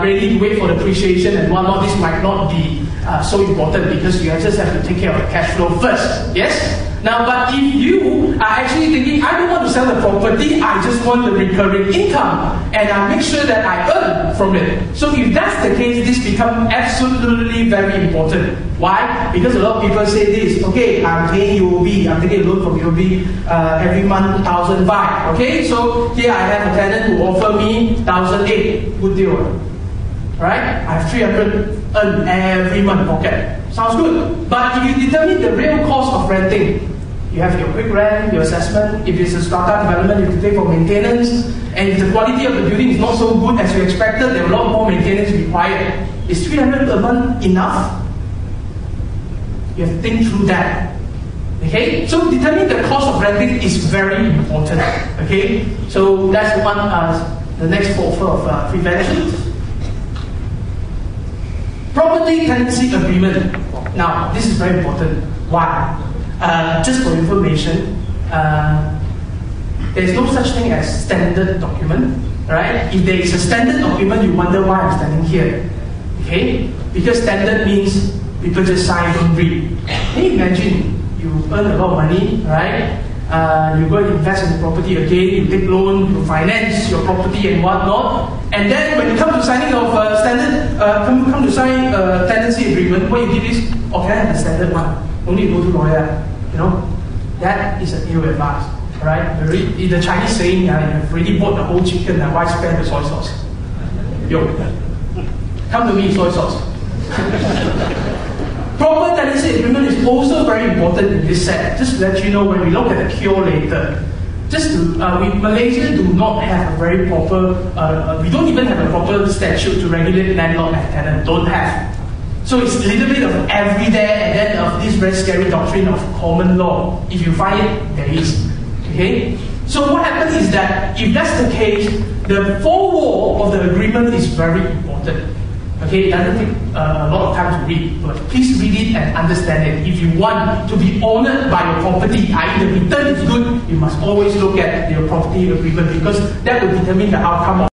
really wait for the appreciation and whatnot, this might not be so important because you just have to take care of the cash flow first. Yes? Now, but if you are actually thinking, I don't want to sell the property, I just want the recurring income, and I make sure that I earn from it. So if that's the case, this becomes absolutely very important. Why? Because a lot of people say this, okay, I'm paying UOB, I'm taking a loan from UOB every month, 1,500. Okay, so here I have a tenant who offer me 1,800. Good deal. Right? I have 300 earn every month pocket. Sounds good. But if you determine the real cost of renting, you have your quick rent, your assessment. If it's a strata development, you have to pay for maintenance. And if the quality of the building is not so good as you expected, there are a lot more maintenance required. Is 300 per month enough? You have to think through that. Okay? So determining the cost of renting is very important. Okay? So that's one, the next offer of prevention. Property tenancy agreement. Now, this is very important. Why? Just for information, there is no such thing as standard document, right? If there is a standard document, you wonder why I'm standing here. Okay? Because standard means people just sign, don't read. Can you imagine? You earn a lot of money, right? You go and invest in the property again, you take loan, you finance your property and whatnot. And then when you come to signing of standard, come to sign a tenancy agreement, what you give is, oh, can I have the standard one? Only go to lawyer, you know? That is an ill advice, right? The Chinese saying, you have already bought the whole chicken, why spend the soy sauce? Yo, come to me, soy sauce. Proper tenancy agreement is also very important in this set. Just to let you know, when we look at the cure later, Malaysia do not have a very proper, we don't even have a proper statute to regulate landlord and tenant, don't have. So it's a little bit of every there and then of this very scary doctrine of common law. If you find it, there is. Okay? So what happens is that, if that's the case, the foreword of the agreement is very important. Okay, it doesn't take a lot of time to read, but please read it and understand it. If you want to be honored by your property, i.e. the return is good, you must always look at your property agreement because that will determine the outcome of